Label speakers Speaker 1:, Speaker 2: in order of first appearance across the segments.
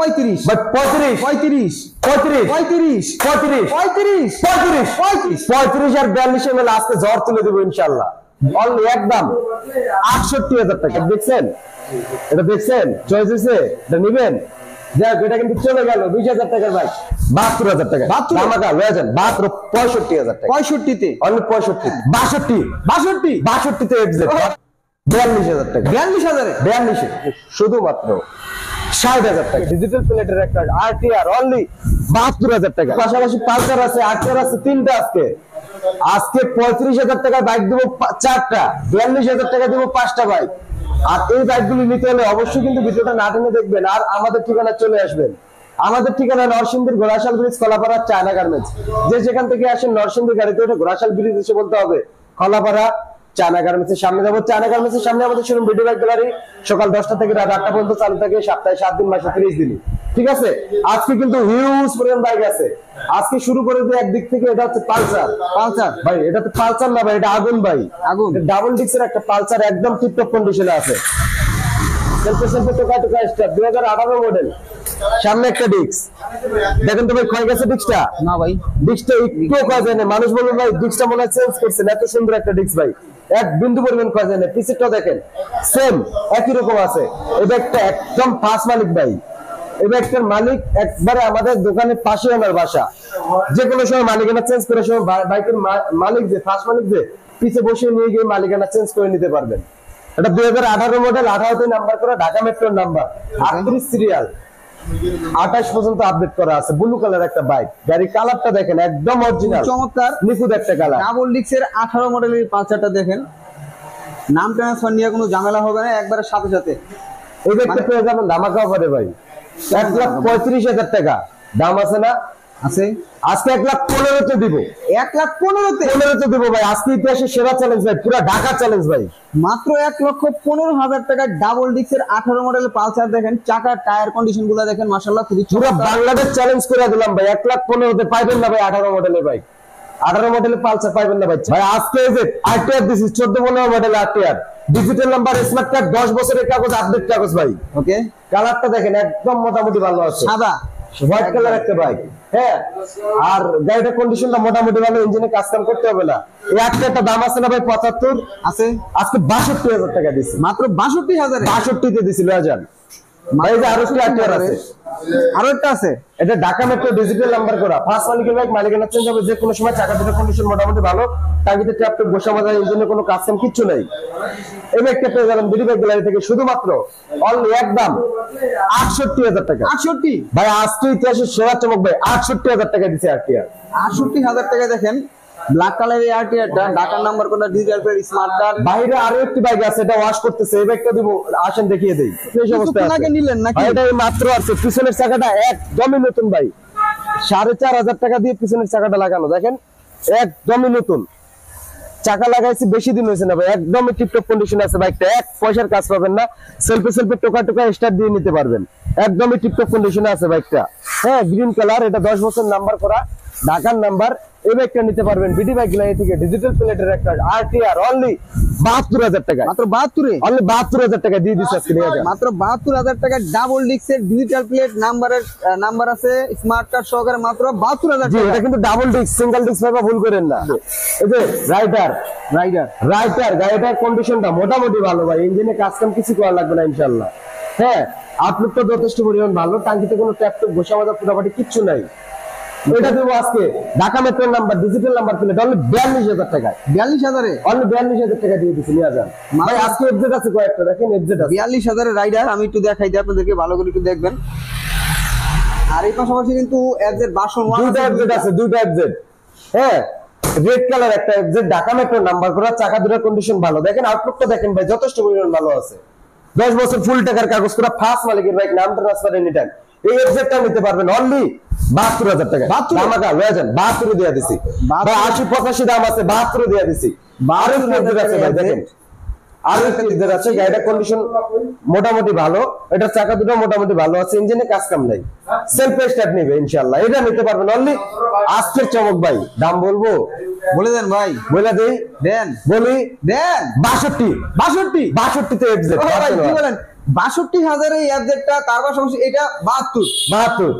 Speaker 1: 35
Speaker 2: ভাই 35 আর 42 ml আজকে ঝড় তুলে দেবো ইনশাআল্লাহ। অনলি একদম 68,000 টাকা। দেখছেন এটা, দেখছেন চয়েস হয়েছে, এটা নিবেন। যাক এটা কিন্তু চলে গেল 20,000 টাকার বাইক, 72,000 টাকা। ধামাকা লয়ে যান, মাত্র 65,000 টাকা।
Speaker 1: 65 তে
Speaker 2: অনলি 65, 62 তে এফজেড 42,000 টাকা। 42 শুধুমাত্র 60,000 টাকা। ডিজিটাল প্লেটের একটা আরটিআর অনলি 72,000 টাকা। পাশাপাশি পালসার আছে, আরটিআর আছে তিনটা। আজকে 35,000 টাকার বাইক দেবো 4টা, 42,000 টাকা দেবো 5টা বাইক। আর এই বাইকগুলি নিতে হলে অবশ্যই কিন্তু ভিডিওটা না টেনে দেখবেন আর আমাদের ঠিকানা চলে আসবেন। আমাদের ঠিকানা নরসিংদীর Ghorashal bridge, Kalapara, China garments. যে যেখান থেকে আসেন নরসিংদী গাড়িতে ওঠে ঘোড়াশাল ব্রিজ এসে বলতে হবে কলাপাড়া চায়না গার্মেন্টস এর সামনে যাবো। চায়না গার্মেন্টস এর সামনে আমাদের শোরুম ভিডিও বাইক গ্যালারি, সকাল 10টা থেকে রাত 8টা পর্যন্ত চালু থাকে, সপ্তাহে 7 দিন, মাসে 30 দিন। ঠিক আছে, আজকে কিন্তু হিউজ পরিমাণ বাইক আছে। আজকে শুরু করে দিই একদিক থেকে, এটা হচ্ছে পালসার ভাই। এটা তো পালসার না ভাই, এটা আগুন ভাই, আগুন। ডাবল ডিক্সের একটা পালসার, একদম টিপটপ কন্ডিশনে আছে। সেলফে টোকা স্টার 2018 মডেল। সামনে একটা ডিক্স দেখেন তো ভাই, ক্ষয় গেছে ডিক্সটা?
Speaker 1: না ভাই,
Speaker 2: ডিক্সটা একটু ক্ষয় যায় না। মানুষ বলবে ভাই ডিক্সটা মনে হয় চেঞ্জ করছেন, এত সুন্দর একটা ডিক্স ভাই, এক বিন্দু পরিমাণ ক্ষয় যায় না। পিছনটা দেখেন সেম একই রকম আছে। এই ব্যাগটা একদম ফার্স্ট মালিক ভাই। এই ব্যাগটার মালিক একবারে আমাদের দোকানের পাশে ওনার বাসা। যে কোনো সময় মালিকানা চেঞ্জ করে সময় বাইকের মালিক যে ফার্স্ট মালিক যে পিছে বসে নিয়ে গিয়ে মালিকানা চেঞ্জ করে নিতে পারবেন। এটা 2018 মডেল, 18তে নাম্বার করা, ঢাকা মেট্রোর নাম্বার, 38 সিরিয়াল, 28 পর্যন্ত আপডেট করা আছে। ব্লু কালার একটা বাইক। গাড়ি কালারটা দেখেন একদম অরিজিনাল,
Speaker 1: চমৎকার
Speaker 2: নিখুঁত একটা কালার।
Speaker 1: ডাবল ডিক্সের 18 মডেলের পালসারটা দেখেন, নাম ট্রান্সফার নিয়ে কোনো ঝামেলা হবে না, একবারে সাথে সাথে।
Speaker 2: এই ব্যাগটা পেয়ে যাবেন ধামাকা অফারে ভাই, 1,35,000 টাকা দাম আছে না? আছে। আজকে 1,15,000 দিব, 1,15,000 দিব ভাই। আজকে ইতিহাসের সেরা চ্যালেঞ্জ ভাই, পুরো ঢাকা চ্যালেঞ্জ ভাই।
Speaker 1: মাত্র 1,15,000 টাকা ডাবল ডিক্সের 18 মডেলের পালসার দেখেন, চাকার টায়ার কন্ডিশন গুলো দেখেন, মাশাআল্লাহ খুবই
Speaker 2: পুরো বাংলাদেশ চ্যালেঞ্জ করে দিলাম ভাই। 1,15,000 পাইবেন না ভাই 18 মডেলের বাইক, 18 মডেলের পালসার পাইবেন না ভাই। ভাই আজকে এই যে আরটিআর দিছি 14-15 model RTR, digital number, smart card, 10 বছরের কাগজ, আপডেট কাগজ ভাই। ওকে, কালারটা দেখেন একদম মোটামুটি ভালো আছে, সাদা হোয়াইট কালার একটা বাইক। হ্যাঁ, আর গাড়িটার কন্ডিশনটা মোটামুটি ভালো, ইঞ্জিনে কাজ কাম করতে হবে না। এই আরটিআরটা দাম আছে না ভাই 75 আছে, আজকে 62,000 টাকা দিছি, মাত্র 62,000 62 তে দিছিল হাজার ভাই। যে আরো একটা আরটিআর আছে, আরো একটা আছে, এটা ঢাকা মেট্রো ডিজিটাল নাম্বার করা, ফার্স্ট মালিকের বাইক, মালিকানা চেঞ্জ হবে যে কোনো সময়। চাকা দুটোর কন্ডিশন মোটামুটি ভালো, টাঙ্গিতে ট্যাপটপ বসা মাঝে, ইঞ্জিনে কোনো কাজ কাম কিচ্ছু নাই। এই ব্যাগটা পেয়ে যাবেন বিডি বাইক গ্যালারি থেকে শুধুমাত্র অনলি একদম 68,000 টাকা। 68 ভাই, আজকে ইতিহাসের সেরা চমক ভাই, 68,000 টাকা দিছে আরটিআর।
Speaker 1: 68,000 টাকা দেখেন, ব্ল্যাক কালারের আরটিআরটা, ঢাকার নাম্বার কোনটা, ডিজিটাল প্লেট, স্মার্ট কার্ড।
Speaker 2: বাইরে আরো একটি বাইক আছে, এটা ওয়াশ করতেছে। এই বাইকটা দিব, আসেন দেখিয়ে দেই। এই অবস্থা
Speaker 1: আছে, নিলেন নাকি?
Speaker 2: এটা মাত্র আছে, পিছনের চাকাটা একদমই নতুন ভাই, 4,500 টাকা দিয়ে পিছনের চাকাটা লাগানো, দেখেন একদমই নতুন। চাকা লাগাইছি বেশি দিন হয়েছে না ভাই, একদমই টিপটপ কন্ডিশন আছে বাইকটা, এক পয়সার কাজ পাবেন না। সেলফে টোকা স্টার্ট দিয়ে নিতে পারবেন, একদমই টিপটপ কন্ডিশনে আছে বাইকটা। হ্যাঁ, গ্রিন কালার, এটা 10 বছর নাম্বার করা, ঢাকার নাম্বার। এই বাইকটা নিতে পারবেন বিডি বাইক গ্যালারি থেকে, ডিজিটাল প্লেটের একটা আরটিআর অনলি 72,000 টাকা। মাত্র 72 অনলি 72,000 টাকা দিয়ে দিচ্ছে আজকে।
Speaker 1: মাত্র 72,000 টাকা ডাবল ডিক্সের ডিজিটাল প্লেট, নাম্বার আছে, স্মার্ট কার্ড সহকারে, মাত্র 72,000 টাকা।
Speaker 2: এটা কিন্তু ডাবল ডিক্স, সিঙ্গেল ডিক্স ভাবে ভুল করেন না। এই যে রাইডার গাড়িটার কন্ডিশনটা মোটামুটি ভালো ভাই, ইঞ্জিনে কাজ কাম কিছু করা লাগবে না ইনশাআল্লাহ। হ্যাঁ, আপলোড তো যথেষ্ট পরিমাণ ভালো, টাঙ্কিতে কোনো ট্যাপটপ বসা মাজা পুরাপাটি কিচ্ছু নাই। এটা দেবো আজকে ঢাকা মেট্রোর number, digital number plate, only 42,000 টাকা। 42,000 অনলি 42,000 টাকা দিয়ে দিচ্ছি, নিয়ে যান ভাই। আজকে এফজেড আছে কয়েকটা, দেখেন এফজেড আছে
Speaker 1: 42,000 রাইডার। আমি একটু দেখাই দিই আপনাদেরকে, ভালো করে একটু দেখবেন। আর এই পাশাপাশি কিন্তু এফজেড ভার্সন 1
Speaker 2: দুইটা এফজেড আছে, দুইটা এফজেড। হ্যাঁ, রেড কালার একটা এফজেড, ঢাকা মেট্রোর নাম্বার করা, চাকা দুটোর কন্ডিশন ভালো, দেখেন আউটলুকটা দেখেন ভাই, যথেষ্ট পরিমাণ ভালো আছে। 10 বছর ফুল টাকার কাগজ করা, ফার্স্ট মালিকের বাইক, নাম ট্রান্সফার এনি টাইম। এই এফজেডটা নিতে পারবেন অনলি 72,000 টাকা। ধামাকা লয়ে যান, 72 দিয়ে দিছি ভাই। 80-85 দাম আছে, 72 দিয়ে দিছি। 12 আছে ভাই, দেখেন আরো একটা লিডার আছে, গাড়িটার কন্ডিশন মোটামুটি ভালো, এটার চাকা দুটো মোটামুটি ভালো আছে, ইঞ্জিনে কাজ কাম নাই, সেলফ স্টার্ট নিবে ইনশাআল্লাহ। এটা নিতে পারবেন অনলি আজকের চমক ভাই। দাম বলবো,
Speaker 1: বলে দেন ভাই,
Speaker 2: বলে দেই,
Speaker 1: দেন,
Speaker 2: বলি
Speaker 1: দেন।
Speaker 2: 62 তে এফজেড।
Speaker 1: ভাই কি বলেন, 62,000 এই অ্যাবজেক্টটা, তার পাশাপাশি এটা 72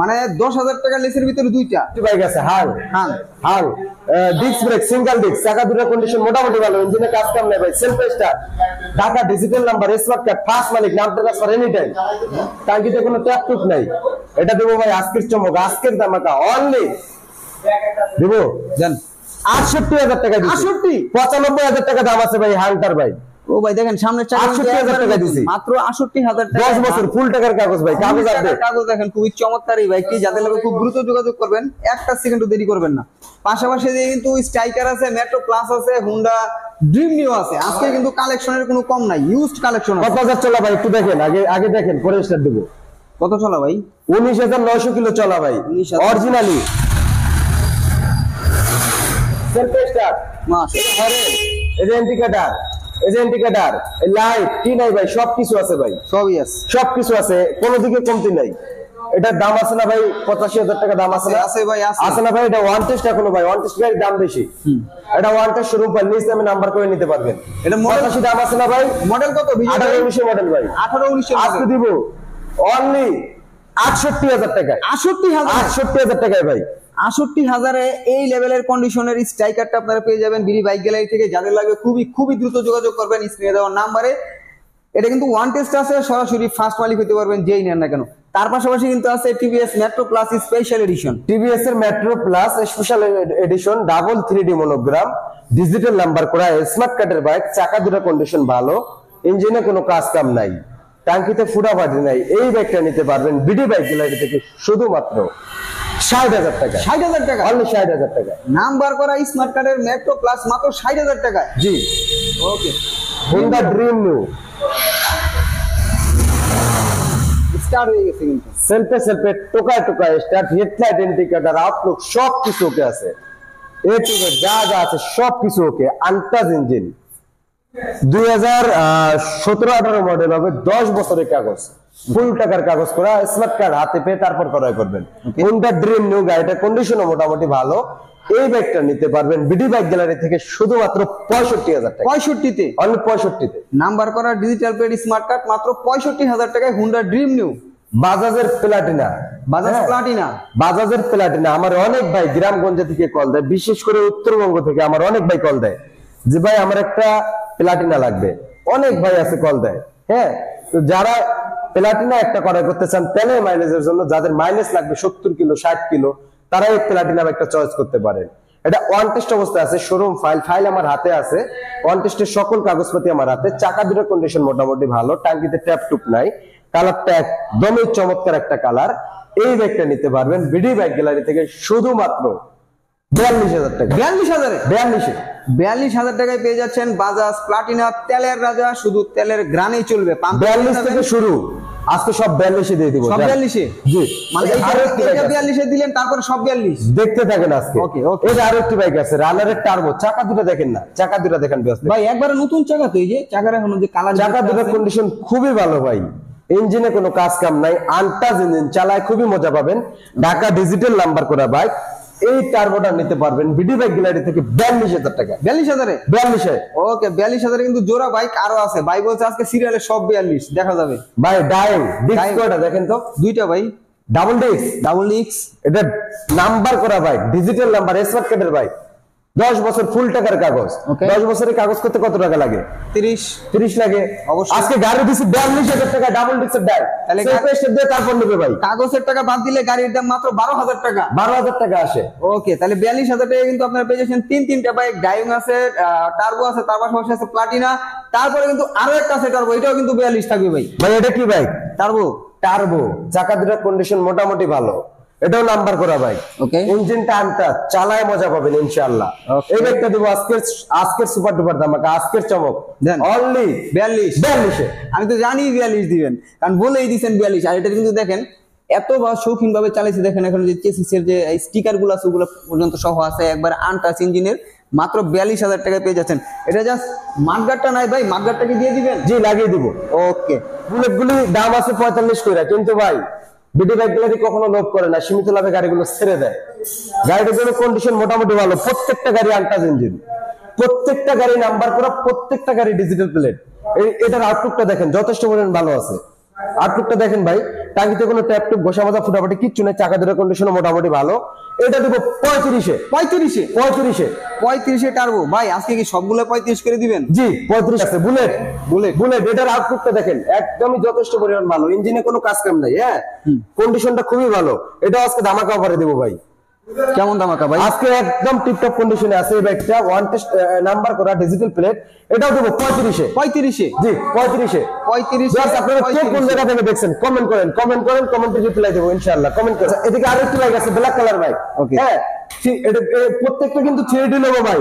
Speaker 1: মানে 10,000 টাকা লেসের ভিতরে দুইটা
Speaker 2: বাইক আছে। হাল
Speaker 1: হ্যাঁ
Speaker 2: হাল ডিস্ক ব্রেক, সিঙ্গেল ডিস্ক, চাকা দুটো কন্ডিশন মোটামুটি ভালো, ইঞ্জিনে কাজ কাম নাই ভাই, self start, Dhaka digital number, smart card, first মালিক, নাম ট্রান্সফার এনি টাইম, টাঙ্কিতে কোনো ট্যাপ টুপ নাই। এটা দেবো ভাই আজকের চমক, আজকের ধামাকা, অনলি দেবো
Speaker 1: জান
Speaker 2: 68,000 টাকা দিচ্ছি।
Speaker 1: 68?
Speaker 2: 95,000 টাকা দাম আছে ভাই হান্টার ভাই।
Speaker 1: ও ভাই দেখেন সামনে
Speaker 2: 68,000 টাকা দিছি
Speaker 1: মাত্র 68,000 টাকা,
Speaker 2: 10 বছর ফুল টাকার কাগজ ভাই, কাগজ আছে।
Speaker 1: কাগজ দেখেন খুবই চমৎকার এই বাইকটি, যাদের লাগে খুব দ্রুত যোগাযোগ করবেন, একটা সেকেন্ডও দেরি করবেন না। পাশাপাশি যে কিন্তু স্ট্রাইকার আছে, মেট্রো প্লাস আছে, হুন্ডা ড্রিম নিউ আছে। আজকে কিন্তু কালেকশনের কোনো কম নাই, ইউজড কালেকশন আছে।
Speaker 2: 10,000 চলা ভাই, একটু দেখেন, আগে দেখেন, পরে স্টার্ট দেবো।
Speaker 1: কত চলা ভাই?
Speaker 2: 19,900 কিলো চলা ভাই,
Speaker 1: 19,000
Speaker 2: অরিজিনালি সেলফ স্টার্ট,
Speaker 1: মাশাআল্লাহ।
Speaker 2: এই যে ইন্ডিকেটর, এই যে ইন্ডিকেটর, এই লাইট কি নাই ভাই, সবকিছু আছে ভাই,
Speaker 1: সবই আছে,
Speaker 2: সবকিছু আছে, কোনো দিকে কমতি নাই। এটার দাম আছে না ভাই 85,000 টাকা দাম আছে না?
Speaker 1: আছে ভাই,
Speaker 2: আছে না ভাই? এটা ওয়ান টেস্ট এখনো ভাই, ওয়ান টেস্ট গাড়ির দাম বেশি। এটা ওয়ান টেস্ট শোরুম পাই, নিচে আমি নাম্বার করে নিতে পারবেন।
Speaker 1: এটা মডেল
Speaker 2: 85 দাম আছে না ভাই?
Speaker 1: মডেল কত?
Speaker 2: 18-19 মডেল ভাই,
Speaker 1: 18-19
Speaker 2: আজকে দিব অনলি 68,000 টাকায়।
Speaker 1: 68,000
Speaker 2: টাকায় ভাই,
Speaker 1: 68,000-এ এই লেভেলের কন্ডিশনের স্ট্রাইকারটা আপনারা পেয়ে যাবেন বিডি বাইক গ্যালারি থেকে। যাদের লাগবে খুবই দ্রুত যোগাযোগ করবেন স্ক্রিনে দেওয়া নাম্বারে। এটা কিন্তু ওয়ান টেস্ট আছে, সরাসরি ফার্স্ট মালিক হতে পারবেন যেই নেন না কেন। তার পাশাপাশি কিন্তু আছে TVS Metro Plus special edition,
Speaker 2: TVS এর Metro Plus special edition, double 3D monogram, digital number করা স্মার্ট কার্ডের বাইক, চাকা দুটো কন্ডিশন ভালো, ইঞ্জিনে কোনো কাজ কাম নাই, টাঙ্কিতে ফুটাফাটি নাই। এই বাইকটা নিতে পারবেন বিডি বাইক গ্যালারি থেকে শুধুমাত্র 60,000 টাকা।
Speaker 1: 60,000 টাকা,
Speaker 2: অনলি 60,000 টাকা।
Speaker 1: নাম্বার করা স্মার্ট কার্ডের মেট্রো প্লাস মাত্র 60,000 টাকায়।
Speaker 2: জি,
Speaker 1: ওকে,
Speaker 2: হোন্ডা ড্রিম নিউ
Speaker 1: স্টার্ট হয়ে গেছে কিন্তু
Speaker 2: সেলফে টোকায় স্টার্ট, হেডলাইট, ইন্ডিকেটর, আউটলুক সবকিছু ওকে আছে, এ টু জেড যা আছে সবকিছু ওকে। আনটাচ ইঞ্জিন, 2017-18 মডেল হবে, 10 বছরের কাগজ, ফুল টাকার কাগজ করা, স্মার্ট কার্ড হাতে পেয়ে তারপর ক্রয় করবেন। হোন্ডা ড্রিম নিউ গাড়িটা কন্ডিশনও মোটামুটি ভালো। এই বাইকটা নিতে পারবেন বিডি বাইক গ্যালারি থেকে শুধুমাত্র 65,000 টাকা।
Speaker 1: 65-তে,
Speaker 2: অনলি 65-তে।
Speaker 1: নাম্বার করা ডিজিটাল প্লেট স্মার্ট কার্ড মাত্র 65,000 টাকায় হুন্ডা ড্রিম নিউ।
Speaker 2: বাজাজের প্লাটিনা, বাজাজের প্লাটিনা। আমার অনেক ভাই গ্রামগঞ্জ থেকে কল দেয়, বিশেষ করে উত্তরবঙ্গ থেকে আমার অনেক ভাই কল দেয় যে ভাই আমার একটা প্লাটিনা লাগবে। অনেক ভাই আছে কল দেয়। হ্যাঁ, তো যারা প্লাটিনা একটা ক্রয় করতে চান তেলের মাইলেজের জন্য, যাদের মাইলেজ লাগবে 70 কিলো 60 কিলো, তারা এই প্লাটিনা একটা চয়েস করতে পারেন। এটা ওয়ান টেস্ট অবস্থায় আছে, শোরুম ফাইল আমার হাতে আছে, ওয়ান টেস্টের সকল কাগজপাতি আমার হাতে, চাকা দুটো কন্ডিশন মোটামুটি ভালো, টাঙ্কিতে ট্যাপ টুপ নাই, কালারটা একদমই চমৎকার একটা কালার। এই বাইকটা নিতে পারবেন বিডি বাইক গ্যালারি থেকে শুধুমাত্র 42,000 টাকা।
Speaker 1: 42,000 টাকায় পেয়ে যাচ্ছেন বাজাজ প্লাটিনা, তেলের রাজা, শুধু তেলের গ্রানেই চলবে।
Speaker 2: 42 থেকে শুরু, আজকে সব 42 দিয়ে দিব।
Speaker 1: সব 42?
Speaker 2: জি,
Speaker 1: মানে এটা 42 দিলেন, তারপর সব 42
Speaker 2: দেখতে থাকেন আজকে।
Speaker 1: ওকে,
Speaker 2: এটা আরেকটি বাইক আছে রানারের টার্বো, চাকা দুটো দেখেন না, চাকা দুটো দেখেন
Speaker 1: ভাই, একবারে নতুন চাকা তো, এই যে চাকার এখন যে কালার,
Speaker 2: চাকা দুটো কন্ডিশন খুবই ভালো ভাই, ইঞ্জিনে কোনো কাজ কাম নাই, আনটাচ ইঞ্জিন, চালায় খুবই মজা পাবেন। ঢাকা ডিজিটাল নাম্বার করা বাইক। এই টার্বোটা নিতে পারবেন বিডি বাইক গ্যালারি থেকে 42,000 টাকা।
Speaker 1: 42,000? ওকে, 42,000 কিন্তু জোড়া বাইক আরো আছে ভাই, বলছে আজকে সিরিয়ালে সব 42 দেখা যাবে
Speaker 2: ভাই। ডাইং ডিস্ক কয়টা দেখেন তো?
Speaker 1: দুইটা ভাই,
Speaker 2: ডাবল ডিস্ক। এটা নাম্বার করা বাইক, ডিজিটাল নাম্বার, স্মার্ট কার্ডের বাইক, 10 বছর ফুল টাকার কাগজ। 10 বছরের কাগজ করতে কত টাকা লাগে? 30 লাগে অবশ্যই। আজকে গাড়ি দিছি 42,000 টাকা, ডাবল ডিস্কের ডাই, তাহলে সেফেস্ট দিয়ে তারপর নেবে ভাই।
Speaker 1: কাগজের টাকা বাদ দিলে গাড়ির দাম মাত্র 12,000 টাকা।
Speaker 2: 12,000 টাকা আসে।
Speaker 1: ওকে, তাহলে 42,000 টাকা কিন্তু আপনারা পেয়ে যাচ্ছেন তিনটা বাইক, ডাইং আছে, টার্বো আছে, তার পাশাপাশি আছে প্লাটিনা, তারপরে কিন্তু আরো একটা আছে টার্বো, এটাও কিন্তু 42 থাকবে ভাই।
Speaker 2: এটা কি বাইক?
Speaker 1: টার্বো,
Speaker 2: চাকা দুটোর কন্ডিশন মোটামুটি ভালো, এটাও নাম্বার করা বাইক।
Speaker 1: ওকে,
Speaker 2: ইঞ্জিনটা আনটাচ, চালায় মজা পাবেন ইনশাআল্লাহ। এই বাইকটা দেব আজকের সুপার ডুপার ধামাকা, আজকের চমক, অনলি 42।
Speaker 1: আমি তো জানি 42 দিবেন, কারণ বলেই দিচ্ছেন 42। আর এটা কিন্তু দেখেন এত শৌখিন ভাবে চালিয়েছে, দেখেন এখন যে চেসিসের যে স্টিকার গুলো আছে ওগুলো পর্যন্ত সহ আছে, একবার আনটাচ ইঞ্জিনের, মাত্র 42,000 টাকায় পেয়ে যাচ্ছেন। এটা জাস্ট মাঠগাটটা নাই ভাই, মাঠগাটটাকে দিয়ে দিবেন?
Speaker 2: জি, লাগিয়ে দিব।
Speaker 1: ওকে,
Speaker 2: বুলেটগুলি দাম আছে 45 কইরা, কিন্তু ভাই বিডি বাইক গ্যালারি কখনো লোভ করে না, সীমিত লাভে গাড়িগুলো ছেড়ে দেয়। গাড়িগুলোর কন্ডিশন মোটামুটি ভালো, প্রত্যেকটা গাড়ি আনটাচ ইঞ্জিন, প্রত্যেকটা গাড়ি নাম্বার করা, প্রত্যেকটা গাড়ি ডিজিটাল প্লেট, এটার আউটলুকটা দেখেন যথেষ্ট পরিমাণ ভালো আছে। আউটলুকটা দেখেন ভাই, টাঙ্কিতে কোনো ট্যাপ টুপ ঘষা মাজা ফুটাফাটি কিচ্ছু নেই, চাকা দুটোর কন্ডিশন মোটামুটি ভালো। এটা দেবো 35-এ।
Speaker 1: 35 টার্বো ভাই, আজকে কি সবগুলো 35 করে দিবেন?
Speaker 2: জি 35 আছে। বুলেট
Speaker 1: বুলেট
Speaker 2: বুলেট এটার আউটলুকটা দেখেন একদমই যথেষ্ট পরিমাণ ভালো, ইঞ্জিনে কোনো কাজ কাম নাই। হ্যাঁ, কন্ডিশনটা খুবই ভালো। এটা আজকে ধামাকা অফারে দেবো ভাই।
Speaker 1: কেমন ধামাকা ভাই?
Speaker 2: আজকে একদম টিপটপ কন্ডিশনে আছে এই বাইকটা, ওয়ান টেস্ট নাম্বার করা ডিজিটাল প্লেট। এটাও দেবো 35-এ।
Speaker 1: 35
Speaker 2: জি 35-এ।
Speaker 1: জাস্ট
Speaker 2: আপনারা কে কোন জায়গা থেকে দেখছেন কমেন্ট করেন, কমেন্টে রিপ্লাই দেবো ইনশাআল্লাহ। কমেন্ট করেন। এদিকে আরেকটি বাইক আছে ব্ল্যাক কালার বাইক।
Speaker 1: Okay.
Speaker 2: হ্যাঁ, এটা প্রত্যেকটা কিন্তু 3D লোগো ভাই।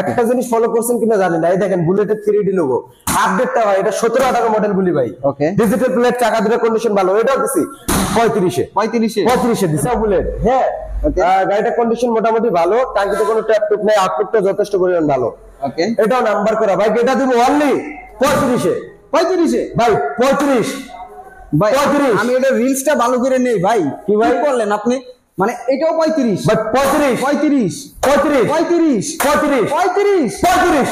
Speaker 2: একটা জিনিস ফলো করছেন কিনা জানি না, এই দেখেন বুলেটের 3D লোগো। আপডেটটা ভাই, এটা 17-18 মডেল বলি ভাই।
Speaker 1: Okay.
Speaker 2: ডিজিটাল প্লেট, চাকা দুটোর কন্ডিশন ভালো। এটাও দিছি 35-এ। 35-এ দিছি বুলেট। হ্যাঁ,
Speaker 1: Okay.
Speaker 2: গাড়িটার কন্ডিশন মোটামুটি ভালো, টাঙ্কিতে কোনো ট্যাপ টুপ নাই, আউটলুকটা যথেষ্ট পরিমাণ ভালো।
Speaker 1: ওকে,
Speaker 2: এটাও নাম্বার করা ভাই। এটা দিব অনলি 35-এ।
Speaker 1: 35
Speaker 2: ভাই 35
Speaker 1: ভাই
Speaker 2: 35
Speaker 1: আমি এটা রিলসটা ভালো করে নেই ভাই।
Speaker 2: কি ভাই?
Speaker 1: কি করলেন আপনি? মানে এটাও 35
Speaker 2: ভাই 35
Speaker 1: 35
Speaker 2: 35
Speaker 1: 35
Speaker 2: 35
Speaker 1: 35